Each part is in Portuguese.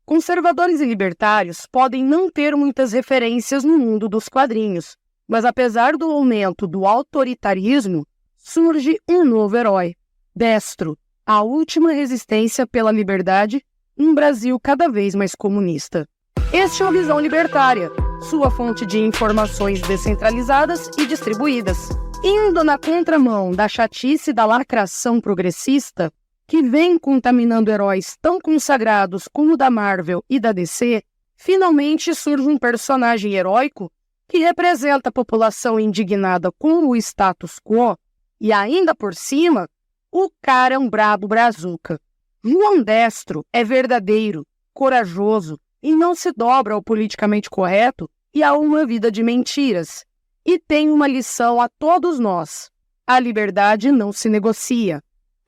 Conservadores e libertários podem não ter muitas referências no mundo dos quadrinhos, mas apesar do aumento do autoritarismo, surge um novo herói, Destro, a última resistência pela liberdade num Brasil cada vez mais comunista. Este é a Visão Libertária, sua fonte de informações descentralizadas e distribuídas. Indo na contramão da chatice da lacração progressista, que vem contaminando heróis tão consagrados como o da Marvel e da DC, finalmente surge um personagem heróico que representa a população indignada com o status quo e, ainda por cima, o cara é um brabo brazuca. João Destro é verdadeiro, corajoso e não se dobra ao politicamente correto e a uma vida de mentiras. E tem uma lição a todos nós: a liberdade não se negocia.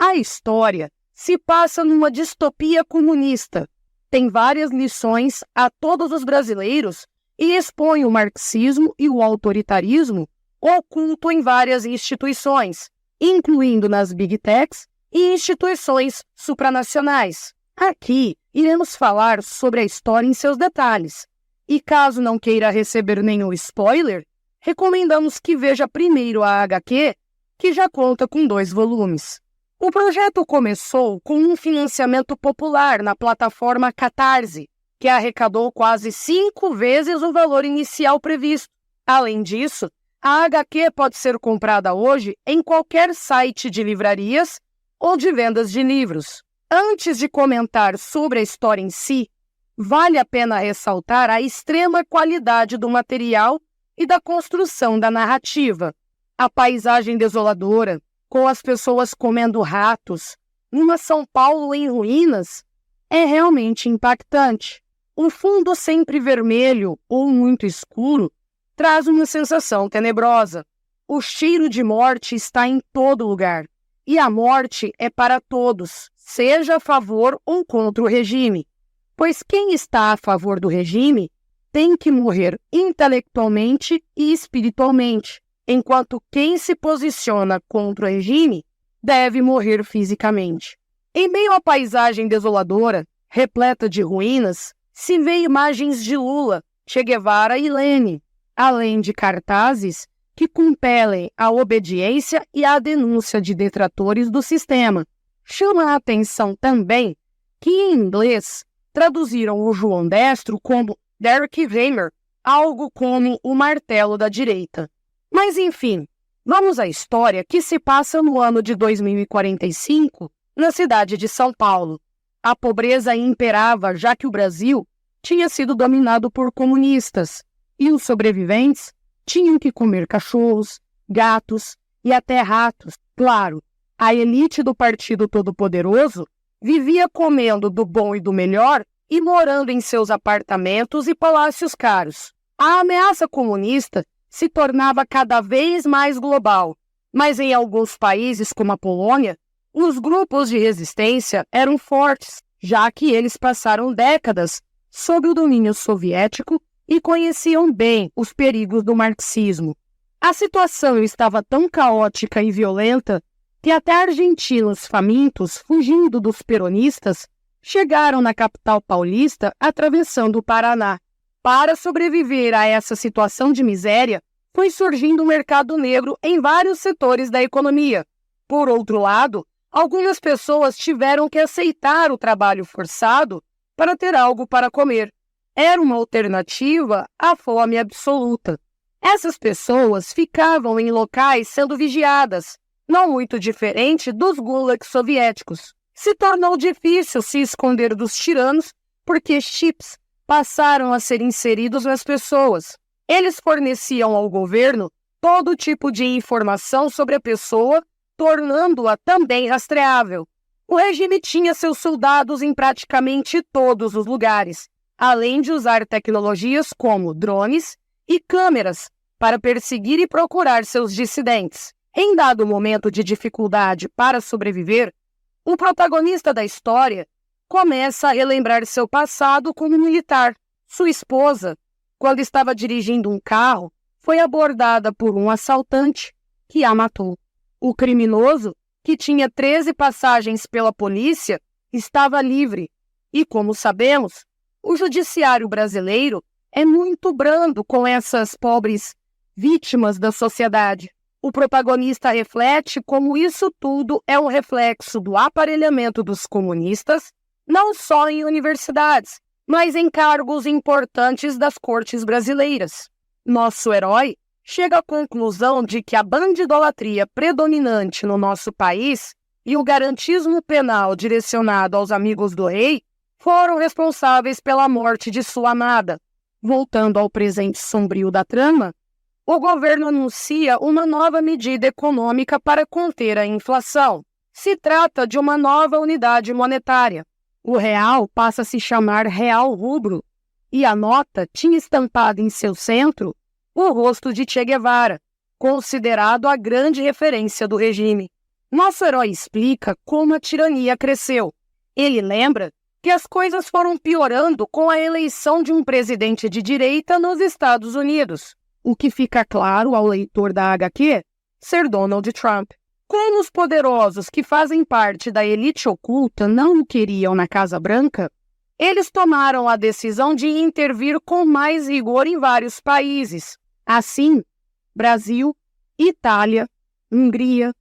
A história se passa numa distopia comunista. Tem várias lições a todos os brasileiros e expõe o marxismo e o autoritarismo oculto em várias instituições, incluindo nas Big Techs e instituições supranacionais. Aqui iremos falar sobre a história em seus detalhes. E caso não queira receber nenhum spoiler, recomendamos que veja primeiro a HQ, que já conta com 2 volumes. O projeto começou com um financiamento popular na plataforma Catarse, que arrecadou quase 5 vezes o valor inicial previsto. Além disso, a HQ pode ser comprada hoje em qualquer site de livrarias ou de vendas de livros. Antes de comentar sobre a história em si, vale a pena ressaltar a extrema qualidade do material e da construção da narrativa. A paisagem desoladora, com as pessoas comendo ratos, numa São Paulo em ruínas, é realmente impactante. O fundo sempre vermelho ou muito escuro traz uma sensação tenebrosa. O cheiro de morte está em todo lugar, e a morte é para todos, seja a favor ou contra o regime. Pois quem está a favor do regime tem que morrer intelectualmente e espiritualmente, enquanto quem se posiciona contra o regime deve morrer fisicamente. Em meio à paisagem desoladora, repleta de ruínas, se vê imagens de Lula, Che Guevara e Lenin, além de cartazes que compelem a obediência e a denúncia de detratores do sistema. Chama a atenção também que, em inglês, traduziram o João Destro como Derek Hammer, algo como o martelo da direita. Mas enfim, vamos à história que se passa no ano de 2045, na cidade de São Paulo. A pobreza imperava, já que o Brasil tinha sido dominado por comunistas, e os sobreviventes tinham que comer cachorros, gatos e até ratos. Claro, a elite do Partido Todo-Poderoso vivia comendo do bom e do melhor e morando em seus apartamentos e palácios caros. A ameaça comunista se tornava cada vez mais global, mas em alguns países, como a Polônia, os grupos de resistência eram fortes, já que eles passaram décadas sob o domínio soviético e conheciam bem os perigos do marxismo. A situação estava tão caótica e violenta que até argentinos famintos, fugindo dos peronistas, chegaram na capital paulista atravessando o Paraná. Para sobreviver a essa situação de miséria, foi surgindo um mercado negro em vários setores da economia. Por outro lado, algumas pessoas tiveram que aceitar o trabalho forçado para ter algo para comer. Era uma alternativa à fome absoluta. Essas pessoas ficavam em locais sendo vigiadas, não muito diferente dos gulags soviéticos. Se tornou difícil se esconder dos tiranos porque chips passaram a ser inseridos nas pessoas. Eles forneciam ao governo todo tipo de informação sobre a pessoa, tornando-a também rastreável. O regime tinha seus soldados em praticamente todos os lugares, além de usar tecnologias como drones e câmeras para perseguir e procurar seus dissidentes. Em dado momento de dificuldade para sobreviver, o protagonista da história começa a relembrar seu passado como militar. Sua esposa, quando estava dirigindo um carro, foi abordada por um assaltante que a matou. O criminoso, que tinha 13 passagens pela polícia, estava livre e, como sabemos, O judiciário brasileiro é muito brando com essas pobres vítimas da sociedade. O protagonista reflete como isso tudo é um reflexo do aparelhamento dos comunistas, não só em universidades, mas em cargos importantes das cortes brasileiras. Nosso herói chega à conclusão de que a bandidolatria predominante no nosso país e o garantismo penal direcionado aos amigos do rei foram responsáveis pela morte de sua amada. Voltando ao presente sombrio da trama, o governo anuncia uma nova medida econômica para conter a inflação. Se trata de uma nova unidade monetária. O real passa a se chamar real rubro, e a nota tinha estampado em seu centro o rosto de Che Guevara, considerado a grande referência do regime. Nosso herói explica como a tirania cresceu. Ele lembra que as coisas foram piorando com a eleição de um presidente de direita nos Estados Unidos, o que fica claro ao leitor da HQ ser Donald Trump. Como os poderosos que fazem parte da elite oculta não o queriam na Casa Branca, eles tomaram a decisão de intervir com mais rigor em vários países. Assim, Brasil, Itália, Hungria,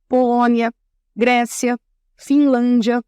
Polônia, Grécia, Finlândia,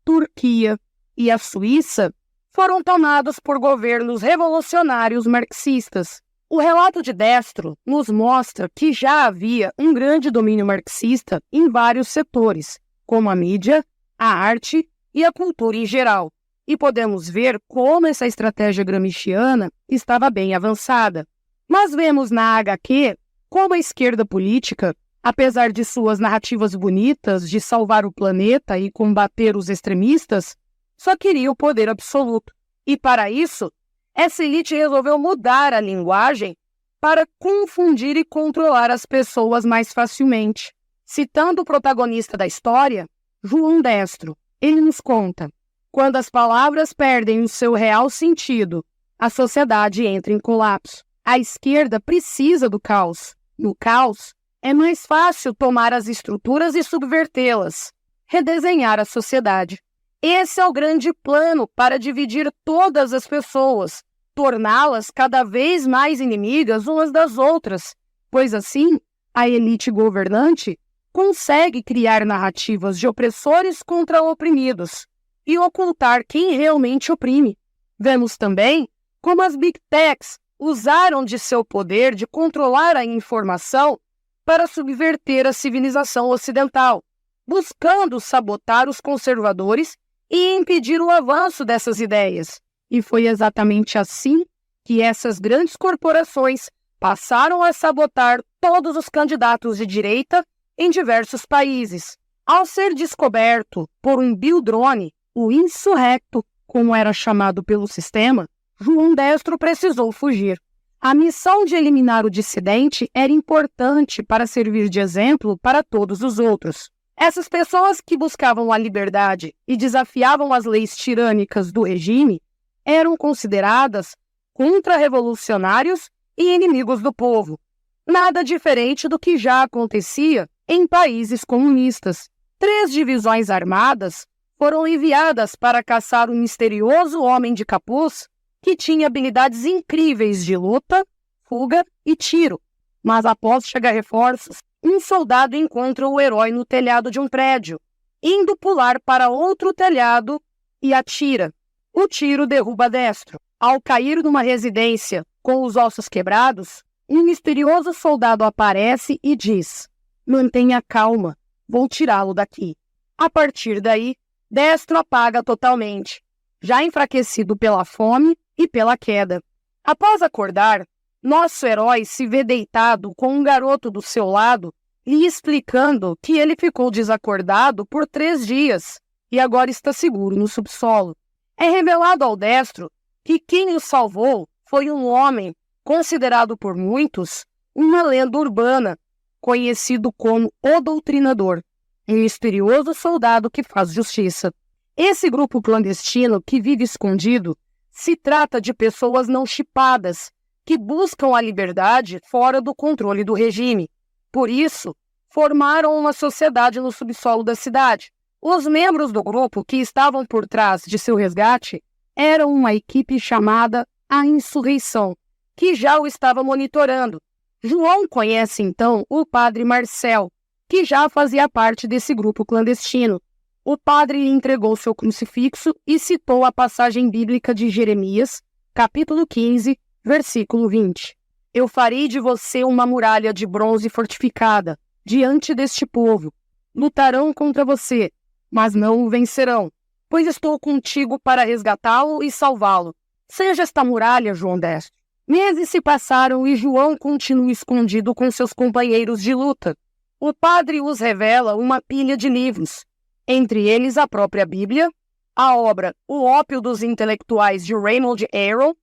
Turquia e a Suíça foram tomados por governos revolucionários marxistas. O relato de Destro nos mostra que já havia um grande domínio marxista em vários setores, como a mídia, a arte e a cultura em geral. E podemos ver como essa estratégia gramsciana estava bem avançada. Mas vemos na HQ como a esquerda política, apesar de suas narrativas bonitas de salvar o planeta e combater os extremistas, só queria o poder absoluto. E para isso, essa elite resolveu mudar a linguagem para confundir e controlar as pessoas mais facilmente. Citando o protagonista da história, João Destro, ele nos conta: quando as palavras perdem o seu real sentido, a sociedade entra em colapso. A esquerda precisa do caos. No caos, é mais fácil tomar as estruturas e subvertê-las, redesenhar a sociedade. Esse é o grande plano para dividir todas as pessoas, torná-las cada vez mais inimigas umas das outras, pois assim a elite governante consegue criar narrativas de opressores contra oprimidos e ocultar quem realmente oprime. Vemos também como as Big Techs usaram de seu poder de controlar a informação para subverter a civilização ocidental, buscando sabotar os conservadores e impedir o avanço dessas ideias. E foi exatamente assim que essas grandes corporações passaram a sabotar todos os candidatos de direita em diversos países. Ao ser descoberto por um Bill Drone, o insurrecto, como era chamado pelo sistema, João Destro precisou fugir. A missão de eliminar o dissidente era importante para servir de exemplo para todos os outros. Essas pessoas que buscavam a liberdade e desafiavam as leis tirânicas do regime eram consideradas contra-revolucionários e inimigos do povo. Nada diferente do que já acontecia em países comunistas. 3 divisões armadas foram enviadas para caçar um misterioso homem de capuz que tinha habilidades incríveis de luta, fuga e tiro. Mas após chegar reforços, um soldado encontra o herói no telhado de um prédio, indo pular para outro telhado e atira. O tiro derruba Destro. Ao cair numa residência com os ossos quebrados, um misterioso soldado aparece e diz: "Mantenha calma, vou tirá-lo daqui." A partir daí, Destro apaga totalmente, já enfraquecido pela fome e pela queda. Após acordar, nosso herói se vê deitado com um garoto do seu lado lhe explicando que ele ficou desacordado por 3 dias e agora está seguro no subsolo. É revelado ao Destro que quem o salvou foi um homem considerado por muitos uma lenda urbana, conhecido como o Doutrinador, um misterioso soldado que faz justiça. Esse grupo clandestino que vive escondido se trata de pessoas não chipadas, que buscam a liberdade fora do controle do regime. Por isso, formaram uma sociedade no subsolo da cidade. Os membros do grupo que estavam por trás de seu resgate era uma equipe chamada A Insurreição, que já o estava monitorando. João conhece então o padre Marcel, que já fazia parte desse grupo clandestino. O padre lhe entregou seu crucifixo e citou a passagem bíblica de Jeremias, capítulo 15, versículo 20. Eu farei de você uma muralha de bronze fortificada diante deste povo. Lutarão contra você, mas não o vencerão, pois estou contigo para resgatá-lo e salvá-lo. Seja esta muralha, João Destro. Meses se passaram e João continua escondido com seus companheiros de luta. O padre os revela uma pilha de livros, entre eles a própria Bíblia, a obra O Ópio dos Intelectuais de Raymond Aron,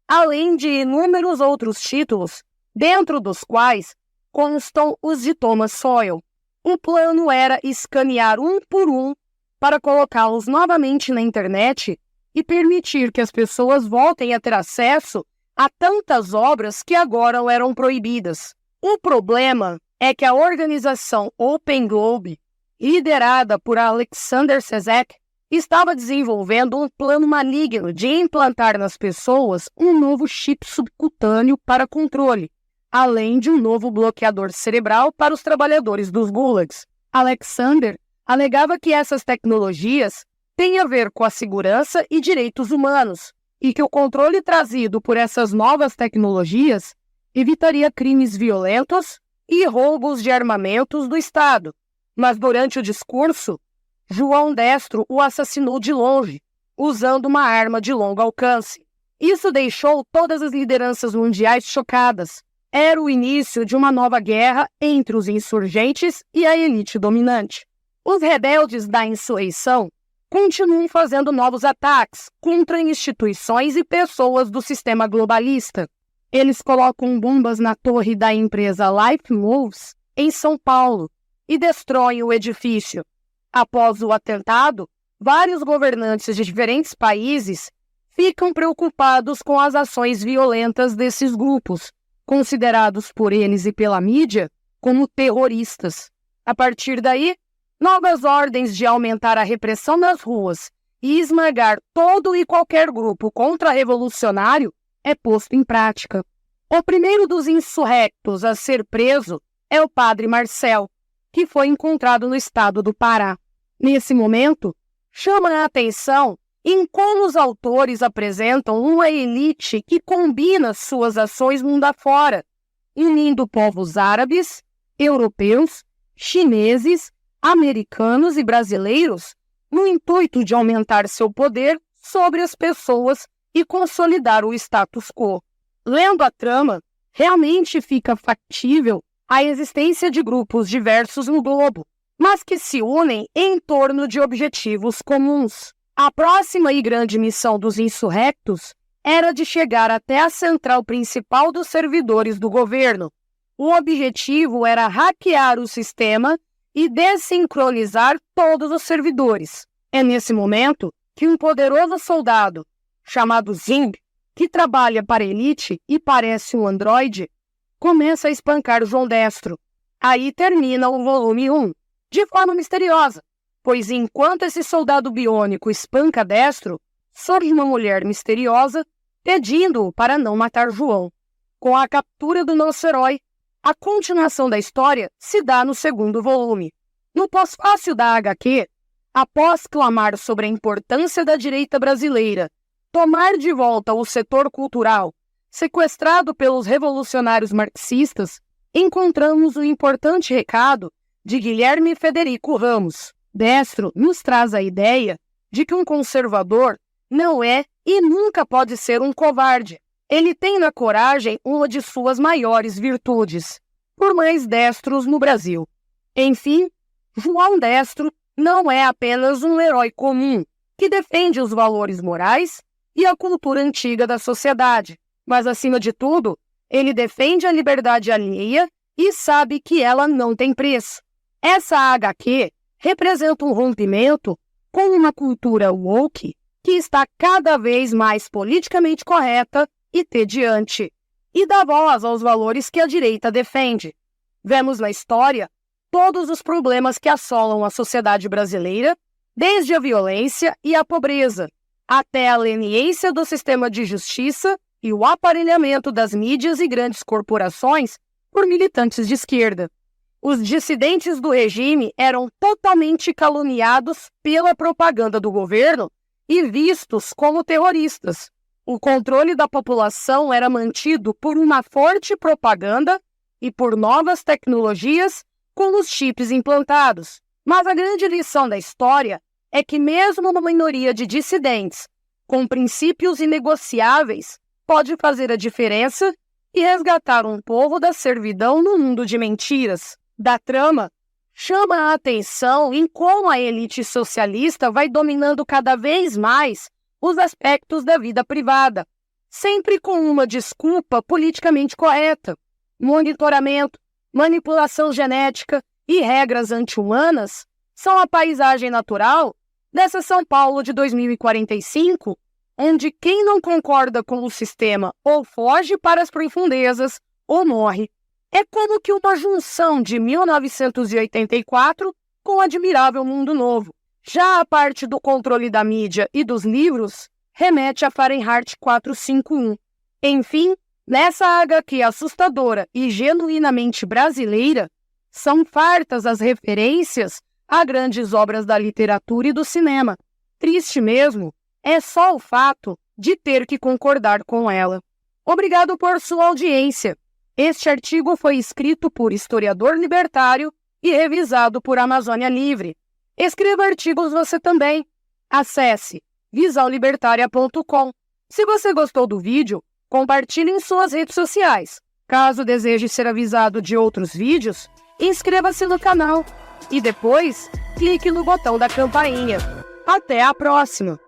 além de inúmeros outros títulos, dentro dos quais constam os de Thomas Sowell. O plano era escanear um por um para colocá-los novamente na internet e permitir que as pessoas voltem a ter acesso a tantas obras que agora eram proibidas. O problema é que a organização Open Globe, liderada por Alexander Sezek, estava desenvolvendo um plano maligno de implantar nas pessoas um novo chip subcutâneo para controle, além de um novo bloqueador cerebral para os trabalhadores dos gulags. Alexander alegava que essas tecnologias têm a ver com a segurança e direitos humanos, e que o controle trazido por essas novas tecnologias evitaria crimes violentos e roubos de armamentos do Estado. Mas durante o discurso, João Destro o assassinou de longe, usando uma arma de longo alcance. Isso deixou todas as lideranças mundiais chocadas. Era o início de uma nova guerra entre os insurgentes e a elite dominante. Os rebeldes da insurreição continuam fazendo novos ataques contra instituições e pessoas do sistema globalista. Eles colocam bombas na torre da empresa Life Moves, em São Paulo, e destroem o edifício. Após o atentado, vários governantes de diferentes países ficam preocupados com as ações violentas desses grupos, considerados por eles e pela mídia como terroristas. A partir daí, novas ordens de aumentar a repressão nas ruas e esmagar todo e qualquer grupo contra-revolucionário é posto em prática. O primeiro dos insurrectos a ser preso é o padre Marcel, que foi encontrado no estado do Pará. Nesse momento, chama a atenção em como os autores apresentam uma elite que combina suas ações mundo afora, unindo povos árabes, europeus, chineses, americanos e brasileiros no intuito de aumentar seu poder sobre as pessoas e consolidar o status quo. Lendo a trama, realmente fica factível a existência de grupos diversos no globo, mas que se unem em torno de objetivos comuns. A próxima e grande missão dos insurrectos era de chegar até a central principal dos servidores do governo. O objetivo era hackear o sistema e desincronizar todos os servidores. É nesse momento que um poderoso soldado, chamado Zing, que trabalha para a elite e parece um androide, começa a espancar João Destro. Aí termina o volume 1, de forma misteriosa, pois enquanto esse soldado biônico espanca Destro, surge uma mulher misteriosa pedindo-o para não matar João. Com a captura do nosso herói, a continuação da história se dá no segundo volume. No pós-fácil da HQ, após clamar sobre a importância da direita brasileira tomar de volta o setor cultural sequestrado pelos revolucionários marxistas, encontramos o importante recado de Guilherme Federico Ramos. Destro nos traz a ideia de que um conservador não é e nunca pode ser um covarde. Ele tem na coragem uma de suas maiores virtudes, por mais destros no Brasil. Enfim, João Destro não é apenas um herói comum que defende os valores morais e a cultura antiga da sociedade, mas, acima de tudo, ele defende a liberdade alheia e sabe que ela não tem preço. Essa HQ representa um rompimento com uma cultura woke que está cada vez mais politicamente correta e tediante, e dá voz aos valores que a direita defende. Vemos na história todos os problemas que assolam a sociedade brasileira, desde a violência e a pobreza, até a leniência do sistema de justiça e o aparelhamento das mídias e grandes corporações por militantes de esquerda. Os dissidentes do regime eram totalmente caluniados pela propaganda do governo e vistos como terroristas. O controle da população era mantido por uma forte propaganda e por novas tecnologias com os chips implantados. Mas a grande lição da história é que mesmo uma minoria de dissidentes com princípios inegociáveis pode fazer a diferença e resgatar um povo da servidão no mundo de mentiras. Da trama chama a atenção em como a elite socialista vai dominando cada vez mais os aspectos da vida privada, sempre com uma desculpa politicamente correta. Monitoramento, manipulação genética e regras anti-humanas são a paisagem natural dessa São Paulo de 2045, onde quem não concorda com o sistema ou foge para as profundezas ou morre. É como que uma junção de 1984 com o Admirável Mundo Novo. Já a parte do controle da mídia e dos livros remete a Fahrenheit 451. Enfim, nessa HQ assustadora e genuinamente brasileira, são fartas as referências a grandes obras da literatura e do cinema. Triste mesmo é só o fato de ter que concordar com ela. Obrigado por sua audiência. Este artigo foi escrito por historiador libertário e revisado por Amazônia Livre. Escreva artigos você também. Acesse visãolibertaria.com. Se você gostou do vídeo, compartilhe em suas redes sociais. Caso deseje ser avisado de outros vídeos, inscreva-se no canal e depois clique no botão da campainha. Até a próxima!